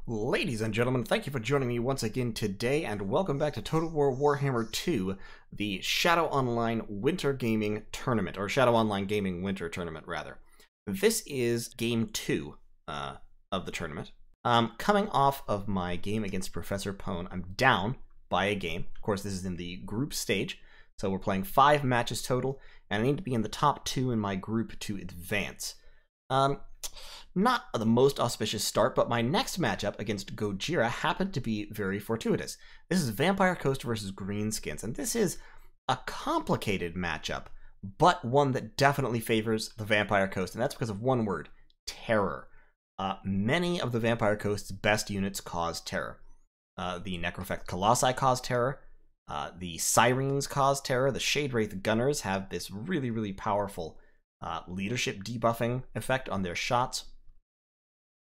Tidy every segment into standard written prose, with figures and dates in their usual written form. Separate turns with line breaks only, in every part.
Ladies and gentlemen, thank you for joining me once again today, and welcome back to Total War Warhammer 2, the Shadow Online Winter Gaming Tournament, or Shadow Online Gaming Winter Tournament, rather. This is Game 2 of the tournament. Coming off of my game against Professor Pone, I'm down by a game. Of course, this is in the group stage, so we're playing 5 matches total, and I need to be in the top 2 in my group to advance. Not the most auspicious start, but my next matchup against Gojira happened to be very fortuitous. This is Vampire Coast versus Greenskins, and this is a complicated matchup, but one that definitely favors the Vampire Coast, and that's because of one word: terror. Many of the Vampire Coast's best units cause terror. The Necrofect Colossi cause terror, the Sirens cause terror, the Shade Wraith Gunners have this really powerful leadership debuffing effect on their shots.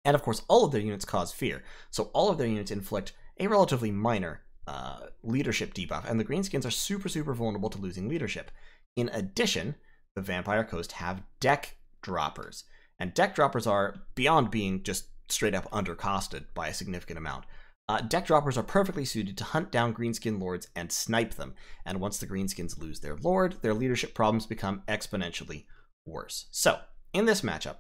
And of course, all of their units cause fear. So all of their units inflict a relatively minor leadership debuff. And the Greenskins are super vulnerable to losing leadership. In addition, the Vampire Coast have deck droppers. And deck droppers are, beyond being just straight up undercosted by a significant amount, deck droppers are perfectly suited to hunt down Greenskin lords and snipe them. And once the Greenskins lose their lord, their leadership problems become exponentially worse. So, in this matchup,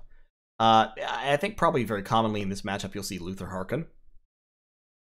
I think probably very commonly in this matchup you'll see Luther Harkon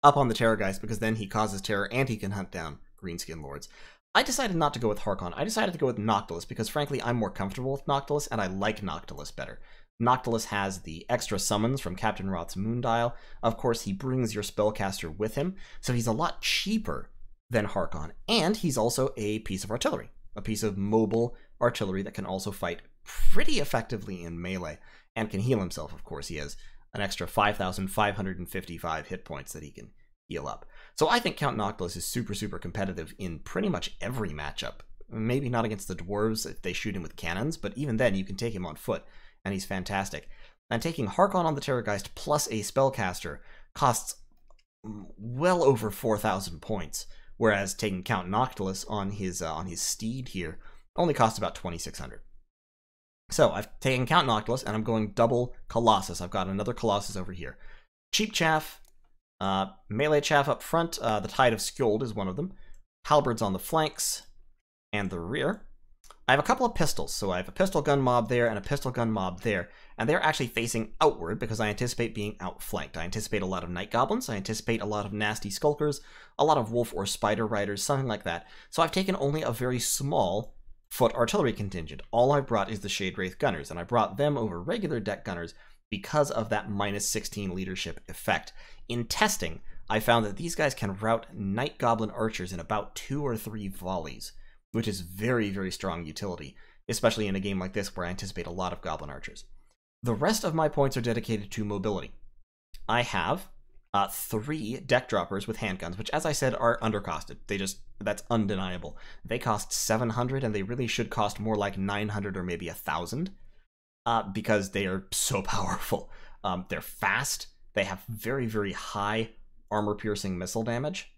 up on the Terror Geist, because then he causes terror and he can hunt down Greenskin lords. I decided not to go with Harkon. I decided to go with Noctilus because frankly I'm more comfortable with Noctilus and I like Noctilus better. Noctilus has the extra summons from Captain Roth's Moondial. Of course, he brings your spellcaster with him, so he's a lot cheaper than Harkon, and he's also a piece of artillery, a piece of mobile artillery that can also fight pretty effectively in melee, and can heal himself, of course. He has an extra 5,555 hit points that he can heal up. So I think Count Noctilus is super competitive in pretty much every matchup. Maybe not against the dwarves if they shoot him with cannons, but even then you can take him on foot, and he's fantastic. And taking Harkon on the Terrorgeist plus a spellcaster costs well over 4,000 points, whereas taking Count Noctilus on his steed here only costs about 2,600. So I've taken Count Noctilus, and I'm going double Colossus. I've got another Colossus over here. Cheap Chaff, melee Chaff up front, the Tide of Skjold is one of them. Halberds on the flanks and the rear. I have a couple of pistols, so I have a pistol gun mob there and a pistol gun mob there, and they're actually facing outward because I anticipate being outflanked. I anticipate a lot of Night Goblins, I anticipate a lot of nasty Skulkers, a lot of Wolf or Spider Riders, something like that. So I've taken only a very small foot artillery contingent. All I brought is the Shade Wraith Gunners, and I brought them over regular deck gunners because of that -16 leadership effect. In testing, I found that these guys can rout Night Goblin archers in about 2 or 3 volleys, which is very strong utility, especially in a game like this where I anticipate a lot of Goblin archers. The rest of my points are dedicated to mobility. I have 3 deck droppers with handguns, which, as I said, are undercosted. That's undeniable. They cost 700, and they really should cost more like 900 or maybe 1,000, because they are so powerful. They're fast, they have very high armor-piercing missile damage,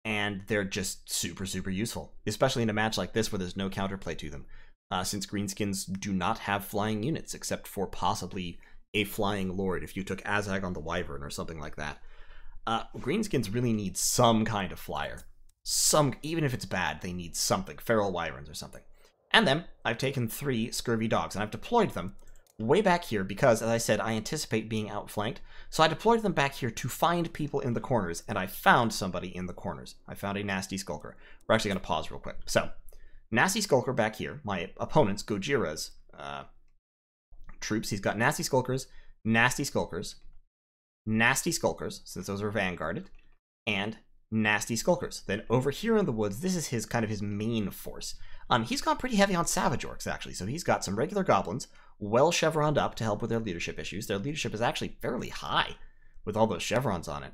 and they're just super useful, especially in a match like this where there's no counterplay to them, since Greenskins do not have flying units, except for possibly a flying lord if you took Azag on the Wyvern or something like that. Greenskins really need some kind of flyer. Even if it's bad, they need something. Feral Wyverns or something. And then I've taken 3 Scurvy Dogs, and I've deployed them way back here because, as I said, I anticipate being outflanked. So I deployed them back here to find people in the corners, and I found somebody in the corners. I found a Nasty Skulker. We're actually going to pause real quick. So, Nasty Skulker back here, my opponent's, Gojira's, troops. He's got Nasty Skulkers, Nasty Skulkers, Nasty Skulkers, since those are vanguarded, and Nasty Skulkers. Then over here in the woods, this is his main force. He's gone pretty heavy on Savage Orcs, actually. So he's got some regular goblins, well chevroned up to help with their leadership issues. Their leadership is actually fairly high with all those chevrons on it.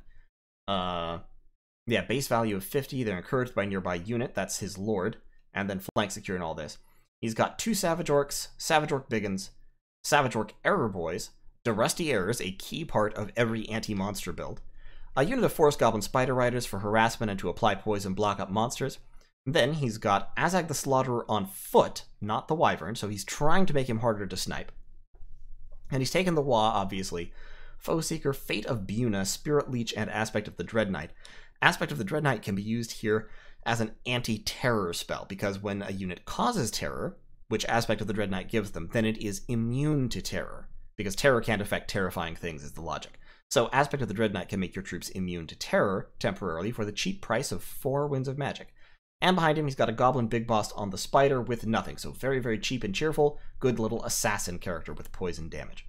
Yeah, base value of 50. They're encouraged by nearby unit. That's his lord. And then flank secure and all this. He's got 2 Savage Orcs, Savage Orc Biggins, Savage Orc Error Boys, the Rusty Errors, a key part of every anti-monster build. A unit of Forest Goblin Spider Riders for harassment and to apply poison, block up monsters. Then he's got Azag the Slaughterer on foot, not the Wyvern, so he's trying to make him harder to snipe. And he's taken the Wa, obviously, Foeseeker, Fate of Buna, Spirit Leech, and Aspect of the Dread Knight. Aspect of the Dread Knight can be used here as an anti-terror spell, because when a unit causes terror, which Aspect of the Dread Knight gives them, then it is immune to terror, because terror can't affect terrifying things is the logic. So Aspect of the Dread Knight can make your troops immune to terror temporarily for the cheap price of 4 Winds of Magic. And behind him, he's got a Goblin Big Boss on the Spider with nothing, so very, very cheap and cheerful, good little assassin character with poison damage.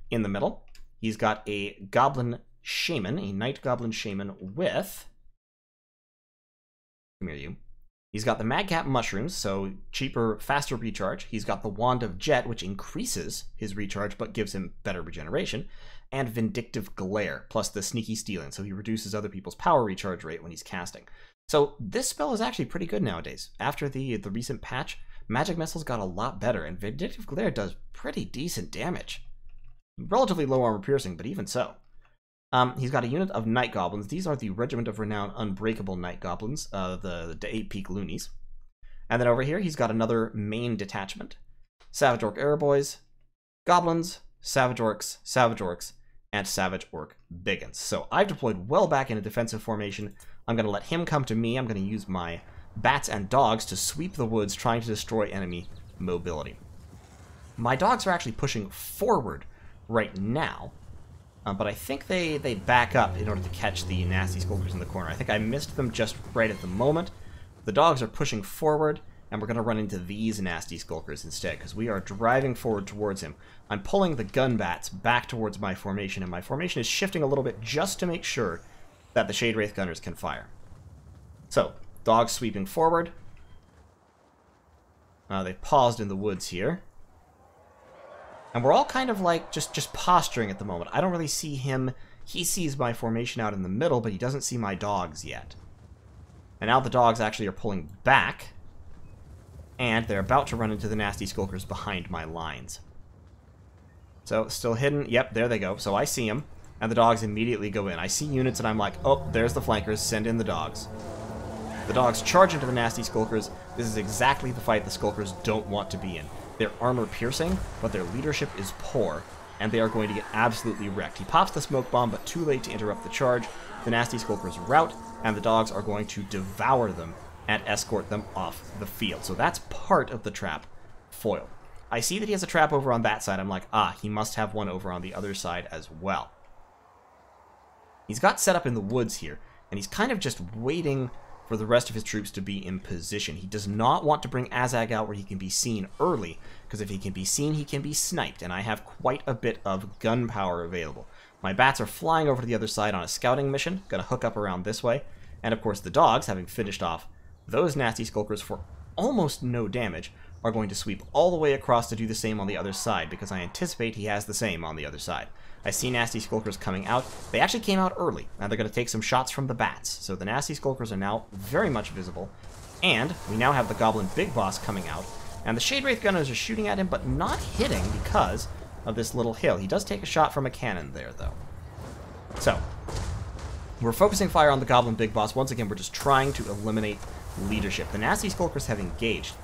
In the middle, he's got a Goblin Shaman, a Night Goblin Shaman with... Come here, you. He's got the Madcap Mushrooms, so cheaper, faster recharge. He's got the Wand of Jet, which increases his recharge but gives him better regeneration. And Vindictive Glare, plus the Sneaky Stealing, so he reduces other people's power recharge rate when he's casting. So this spell is actually pretty good nowadays. After the recent patch, Magic Missiles got a lot better, and Vindictive Glare does pretty decent damage. Relatively low armor piercing, but even so. He's got a unit of Night Goblins. These are the Regiment of Renown Unbreakable Night Goblins, the 8-peak loonies. And then over here, he's got another main detachment. Savage Orc Airboys, Goblins, Savage Orcs, and Savage Orc Biggins. So I've deployed well back in a defensive formation. I'm going to let him come to me. I'm going to use my bats and dogs to sweep the woods, trying to destroy enemy mobility. My dogs are actually pushing forward right now, but I think they back up in order to catch the nasty skulkers in the corner. I think I missed them just right at the moment. The dogs are pushing forward, and we're going to run into these nasty skulkers instead, because we are driving forward towards him. I'm pulling the gun bats back towards my formation, and my formation is shifting a little bit just to make sure that the Shade Wraith Gunners can fire. So, dogs sweeping forward. They've paused in the woods here. And we're all kind of like just posturing at the moment. I don't really see him. He sees my formation out in the middle, but he doesn't see my dogs yet. And now the dogs actually are pulling back, and they're about to run into the nasty skulkers behind my lines. So, still hidden. Yep, there they go. So I see them. And the dogs immediately go in. I see units and I'm like, oh, there's the flankers, send in the dogs. The dogs charge into the nasty skulkers. This is exactly the fight the skulkers don't want to be in. They're armor piercing, but their leadership is poor, and they are going to get absolutely wrecked. He pops the smoke bomb, but too late to interrupt the charge. The nasty skulkers rout, and the dogs are going to devour them and escort them off the field. So that's part of the trap foil. I see that he has a trap over on that side. I'm like, ah, he must have one over on the other side as well. He's got set up in the woods here, and he's kind of just waiting for the rest of his troops to be in position. He does not want to bring Azag out where he can be seen early, because if he can be seen, he can be sniped, and I have quite a bit of gun power available. My bats are flying over to the other side on a scouting mission, gonna hook up around this way, and of course the dogs, having finished off those nasty skulkers for almost no damage, are going to sweep all the way across to do the same on the other side, because I anticipate he has the same on the other side. I see nasty skulkers coming out. They actually came out early, and they're going to take some shots from the bats. So the nasty skulkers are now very much visible, and we now have the Goblin Big Boss coming out, and the Shade Wraith Gunners are shooting at him, but not hitting because of this little hill. He does take a shot from a cannon there, though. So, we're focusing fire on the Goblin Big Boss. Once again, we're just trying to eliminate leadership. The nasty skulkers have engaged.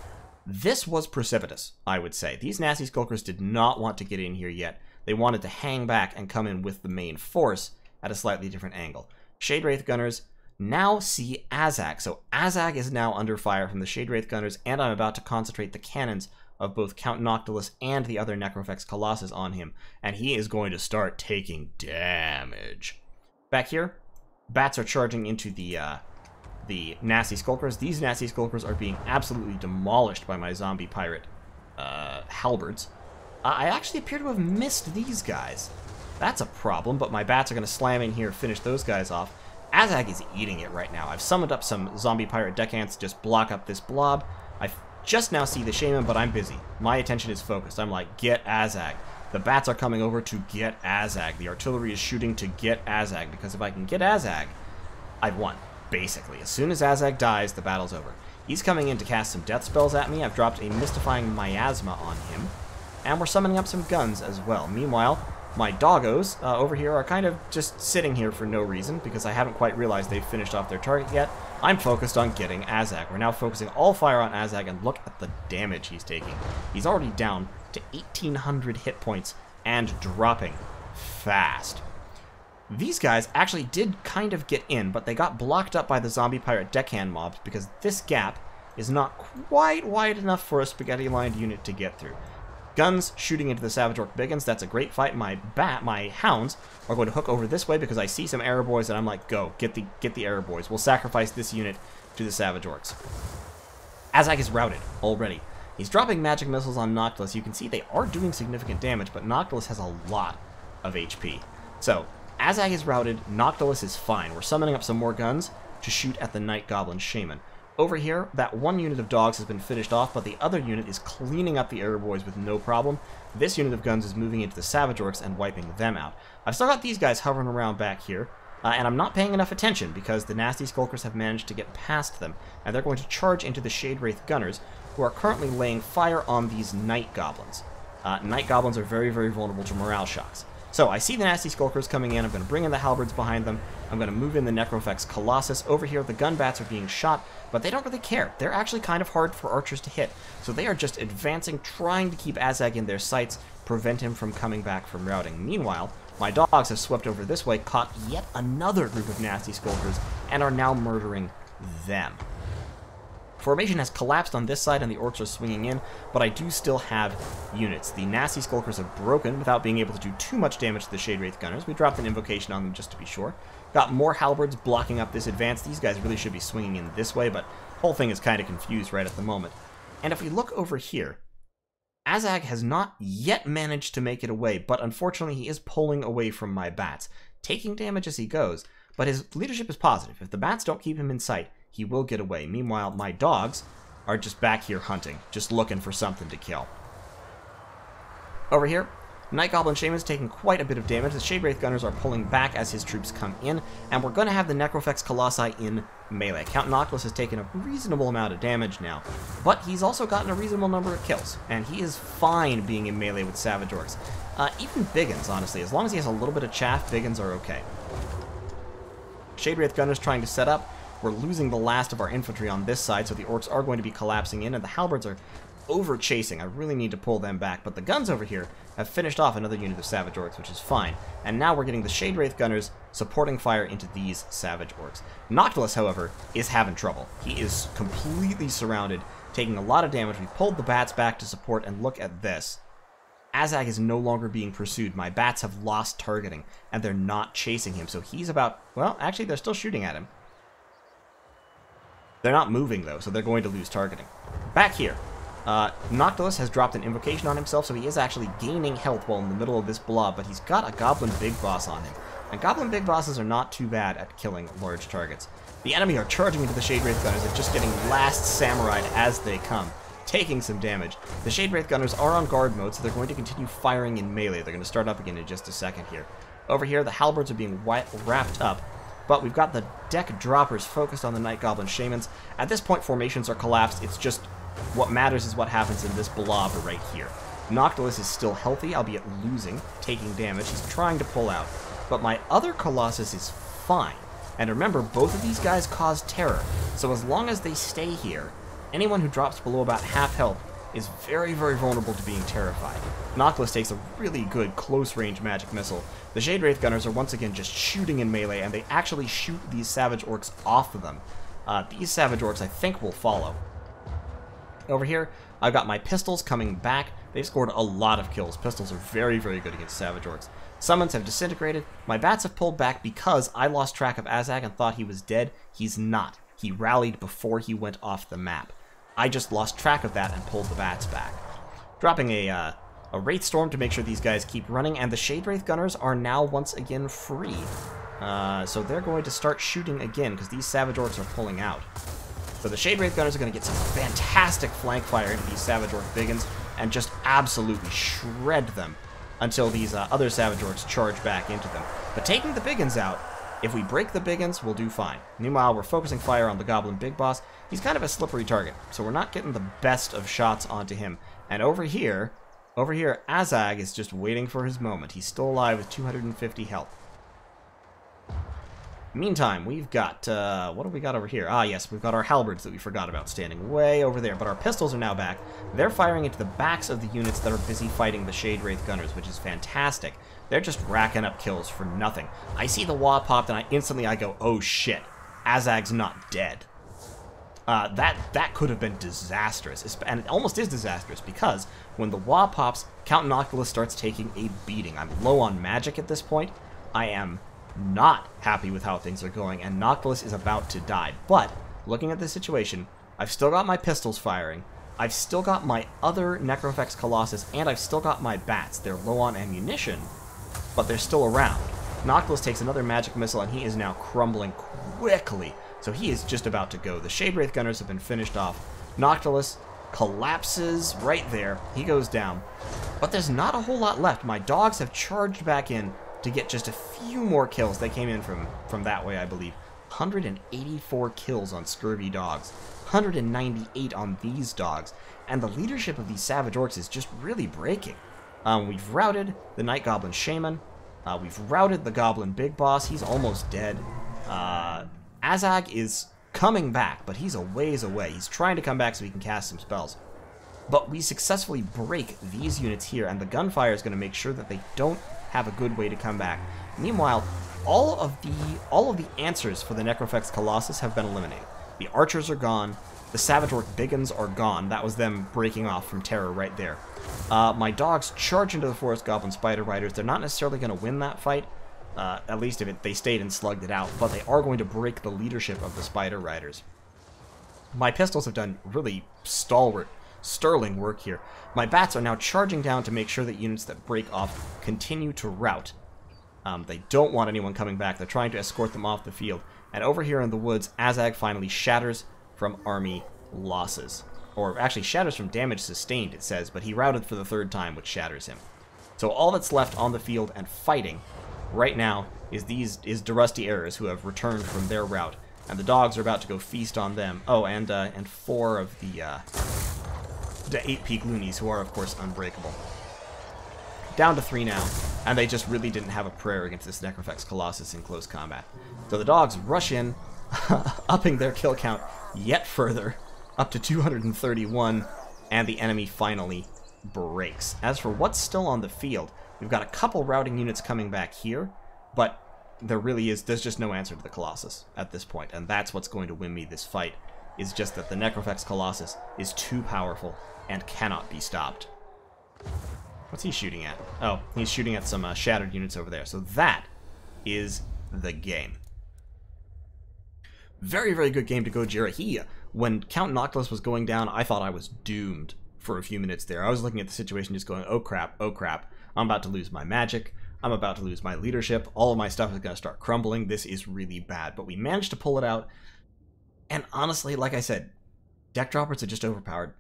This was precipitous, I would say. These nasty skulkers did not want to get in here yet. They wanted to hang back and come in with the main force at a slightly different angle. Shade Wraith Gunners now see Azag. So Azag is now under fire from the Shade Wraith Gunners, and I'm about to concentrate the cannons of both Count Noctilus and the other Necrofex Colossus on him, and he is going to start taking damage. Back here, bats are charging into the nasty skulkers. These nasty skulkers are being absolutely demolished by my zombie pirate halberds. I actually appear to have missed these guys. That's a problem, but my bats are going to slam in here, finish those guys off. Azag is eating it right now. I've summoned up some zombie pirate deckhands to just block up this blob. I just now see the shaman, but I'm busy. My attention is focused. I'm like, get Azag. The bats are coming over to get Azag. The artillery is shooting to get Azag, because if I can get Azag, I've won, basically. As soon as Azag dies, the battle's over. He's coming in to cast some death spells at me. I've dropped a Mystifying Miasma on him. And we're summoning up some guns as well. Meanwhile, my doggos over here are kind of just sitting here for no reason, because I haven't quite realized they've finished off their target yet. I'm focused on getting Azag. We're now focusing all fire on Azag, and look at the damage he's taking. He's already down to 1,800 hit points and dropping fast. These guys actually did kind of get in, but they got blocked up by the zombie pirate deckhand mobs because this gap is not quite wide enough for a spaghetti-lined unit to get through. Guns shooting into the Savage Orc Biggins, that's a great fight. My hounds are going to hook over this way because I see some arrow boys and I'm like, go, get the arrow boys. We'll sacrifice this unit to the Savage Orcs. Azag is routed already. He's dropping magic missiles on Noctilus. You can see they are doing significant damage, but Noctilus has a lot of HP. So, Azag is routed, Noctilus is fine. We're summoning up some more guns to shoot at the Night Goblin Shaman. Over here, that one unit of dogs has been finished off, but the other unit is cleaning up the arrow boys with no problem. This unit of guns is moving into the Savage Orcs and wiping them out. I've still got these guys hovering around back here, and I'm not paying enough attention because the Nasty Skulkers have managed to get past them, and they're going to charge into the Shade Wraith Gunners, who are currently laying fire on these Night Goblins. Night Goblins are very, very vulnerable to morale shocks. So, I see the Nasty Skulkers coming in, I'm going to bring in the Halberds behind them, I'm going to move in the Necrofex Colossus. Over here, the gun bats are being shot, but they don't really care. They're actually kind of hard for archers to hit, so they are just advancing, trying to keep Azag in their sights, prevent him from coming back from routing. Meanwhile, my dogs have swept over this way, caught yet another group of Nasty Skulkers, and are now murdering them. Formation has collapsed on this side and the orcs are swinging in, but I do still have units. The Nasty Skulkers have broken without being able to do too much damage to the Shade Wraith Gunners. We dropped an invocation on them just to be sure. Got more halberds blocking up this advance. These guys really should be swinging in this way, but the whole thing is kind of confused right at the moment. And if we look over here, Azag has not yet managed to make it away, but unfortunately he is pulling away from my bats, taking damage as he goes, but his leadership is positive. If the bats don't keep him in sight, he will get away. Meanwhile, my dogs are just back here hunting, just looking for something to kill. Over here, Night Goblin Shaman's taking quite a bit of damage. The Shade Wraith Gunners are pulling back as his troops come in, and we're going to have the Necrofex Colossi in melee. Count Noctilus has taken a reasonable amount of damage now, but he's also gotten a reasonable number of kills, and he is fine being in melee with Savage Orcs. Even Biggins, honestly. As long as he has a little bit of chaff, Biggins are okay. Shade Wraith Gunners trying to set up. We're losing the last of our infantry on this side, so the orcs are going to be collapsing in, and the halberds are over-chasing. I really need to pull them back, but the guns over here have finished off another unit of Savage Orcs, which is fine. And now we're getting the Shade Wraith Gunners supporting fire into these Savage Orcs. Noctilus, however, is having trouble. He is completely surrounded, taking a lot of damage. We pulled the bats back to support, and look at this. Azag is no longer being pursued. My bats have lost targeting, and they're not chasing him, so he's about... Well, actually, they're still shooting at him. They're not moving, though, so they're going to lose targeting. Back here, Noctilus has dropped an invocation on himself, so he is actually gaining health while in the middle of this blob, but he's got a Goblin Big Boss on him. And Goblin Big Bosses are not too bad at killing large targets. The enemy are charging into the Shade Wraith Gunners and just getting last samurai'd as they come, taking some damage. The Shade Wraith Gunners are on guard mode, so they're going to continue firing in melee. They're going to start up again in just a second here. Over here, the halberds are being wrapped up, but we've got the deck droppers focused on the Night Goblin Shamans. At this point, formations are collapsed. It's just what matters is what happens in this blob right here. Noctilus is still healthy, albeit losing, taking damage. He's trying to pull out. But my other Colossus is fine. And remember, both of these guys cause terror. So as long as they stay here, anyone who drops below about half health is very, very vulnerable to being terrified. Noctilus takes a really good close-range magic missile. The Shade Wraith Gunners are once again just shooting in melee, and they actually shoot these Savage Orcs off of them. These Savage Orcs, I think, will follow. Over here, I've got my pistols coming back. They've scored a lot of kills. Pistols are very, very good against Savage Orcs. Summons have disintegrated. My bats have pulled back because I lost track of Azag and thought he was dead. He's not. He rallied before he went off the map. I just lost track of that and pulled the bats back. Dropping a Wraith Storm to make sure these guys keep running, and the Shade Wraith Gunners are now once again free. So they're going to start shooting again, because these Savage Orcs are pulling out. So the Shade Wraith Gunners are going to get some fantastic flank fire into these Savage Orc Biggins, and just absolutely shred them until these other Savage Orcs charge back into them. But taking the Biggins out, if we break the Biggins, we'll do fine. Meanwhile, we're focusing fire on the Goblin Big Boss. He's kind of a slippery target, so we're not getting the best of shots onto him. And over here, Azag is just waiting for his moment. He's still alive with 250 health. Meantime, we've got, what have we got over here? Ah, yes, we've got our halberds that we forgot about standing way over there, but our pistols are now back. They're firing into the backs of the units that are busy fighting the Shade Wraith Gunners, which is fantastic. They're just racking up kills for nothing. I see the wah popped, and I go, oh shit, Azag's not dead. That could have been disastrous, and it almost is disastrous, because when the wah pops, Count Noctilus starts taking a beating. I'm low on magic at this point. I am not happy with how things are going, and Noctilus is about to die. But, looking at this situation, I've still got my pistols firing, I've still got my other Necrofex Colossus, and I've still got my bats. They're low on ammunition, but they're still around. Noctilus takes another magic missile, and he is now crumbling quickly. So he is just about to go. The Shade Wraith Gunners have been finished off. Noctilus collapses right there. He goes down. But there's not a whole lot left. My dogs have charged back in to get just a few more kills. They came in from that way, I believe. 184 kills on Scurvy dogs. 198 on these dogs. And the leadership of these Savage Orcs is just really breaking. We've routed the Night Goblin Shaman. We've routed the Goblin Big Boss. He's almost dead. Azag is coming back, but he's a ways away. He's trying to come back so he can cast some spells. But we successfully break these units here, and the gunfire is going to make sure that they don't have a good way to come back. Meanwhile, all of the answers for the Necrofex Colossus have been eliminated. The archers are gone. The Savage Orc Biggins are gone. That was them breaking off from Terror right there. My dogs charge into the Forest Goblin Spider Riders. They're not necessarily going to win that fight, at least if they stayed and slugged it out, but they are going to break the leadership of the Spider Riders. My pistols have done really stalwart, sterling work here. My bats are now charging down to make sure that units that break off continue to rout. They don't want anyone coming back. They're trying to escort them off the field. And over here in the woods, Azag finally shatters from army losses. Or actually shatters from damage sustained, it says, but he routed for the third time, which shatters him. So all that's left on the field and fighting right now is the Rusty Errors, who have returned from their rout, and the dogs are about to go feast on them. Oh, and 4 of the 8 Peak Loonies, who are of course unbreakable. Down to 3 now, and they just really didn't have a prayer against this Necrofex Colossus in close combat. So the dogs rush in, upping their kill count yet further, up to 231, and the enemy finally breaks. As for what's still on the field, we've got a couple routing units coming back here, but there's just no answer to the Colossus at this point, and that's what's going to win me this fight, is just that the Necrofex Colossus is too powerful and cannot be stopped. What's he shooting at? Oh, he's shooting at some shattered units over there. So that is the game. Very, very good game to Gojira. When Count Noctilus was going down, I thought I was doomed for a few minutes there. I was looking at the situation just going, oh crap, I'm about to lose my magic. I'm about to lose my leadership. All of my stuff is going to start crumbling. This is really bad. But we managed to pull it out. And honestly, like I said, deck droppers are just overpowered.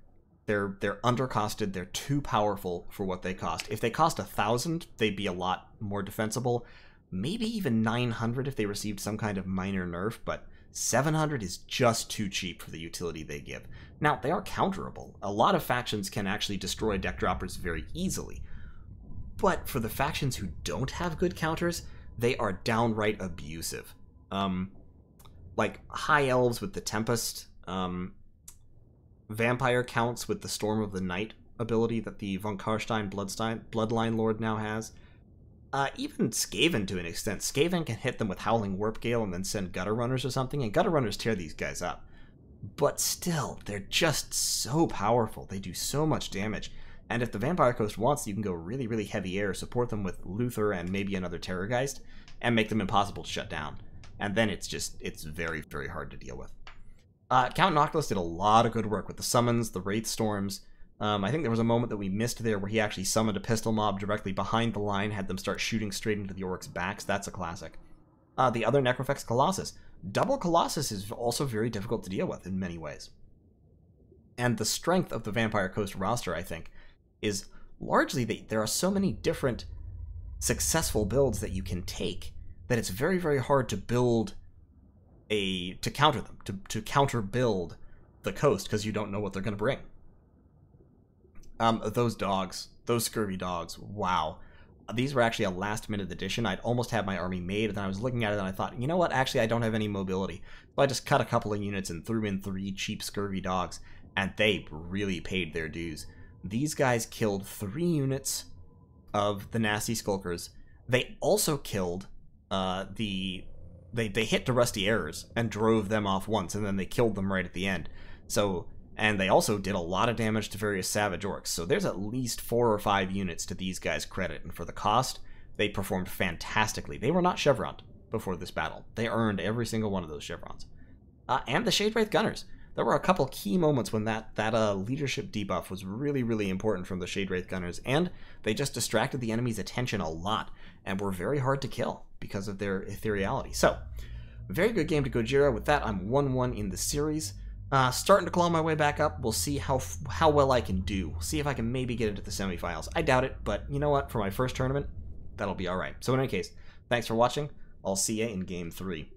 They're undercosted. They're too powerful for what they cost. If they cost 1,000, they'd be a lot more defensible. Maybe even 900 if they received some kind of minor nerf, but 700 is just too cheap for the utility they give. Now, they are counterable. A lot of factions can actually destroy deck droppers very easily. But for the factions who don't have good counters, they are downright abusive. Like High Elves with the Tempest, Vampire Counts with the Storm of the Night ability that the Von Karstein Bloodline Lord now has. Even Skaven to an extent. Skaven can hit them with Howling Warp Gale and then send Gutter Runners or something, and Gutter Runners tear these guys up. But still, they're just so powerful. They do so much damage. And if the Vampire Coast wants, you can go really, really heavy air, support them with Luther and maybe another Terrorgeist, and make them impossible to shut down. And then it's very, very hard to deal with. Count Noctilus did a lot of good work with the summons, the Wraith Storms. I think there was a moment that we missed there where he actually summoned a pistol mob directly behind the line, had them start shooting straight into the orcs' backs. That's a classic. The other Necrofex Colossus. Double Colossus is also very difficult to deal with in many ways. And the strength of the Vampire Coast roster, I think, is largely that there are so many different successful builds that you can take that it's very, very hard to build to counter them, to counter build the coast, because you don't know what they're going to bring. Those dogs, those scurvy dogs, wow. These were actually a last-minute addition. I'd almost had my army made, and then I was looking at it and I thought, you know what, actually I don't have any mobility. So I just cut a couple of units and threw in 3 cheap scurvy dogs, and they really paid their dues. These guys killed 3 units of the nasty skulkers. They also killed They hit the Rusty Errors and drove them off once, and then they killed them right at the end. So, and they also did a lot of damage to various Savage Orcs. So there's at least 4 or 5 units to these guys' credit, and for the cost, they performed fantastically. They were not chevroned before this battle. They earned every single one of those chevrons. And the Shade Wraith Gunners. There were a couple key moments when that leadership debuff was really, really important from the Shade Wraith Gunners, and they just distracted the enemy's attention a lot, and were very hard to kill because of their ethereality. So, very good game to Gojira. With that, I'm 1-1 in the series. Starting to claw my way back up. We'll see how well I can do. See if I can maybe get into the semifinals. I doubt it, but you know what? For my first tournament, that'll be alright. So in any case, thanks for watching. I'll see you in Game 3.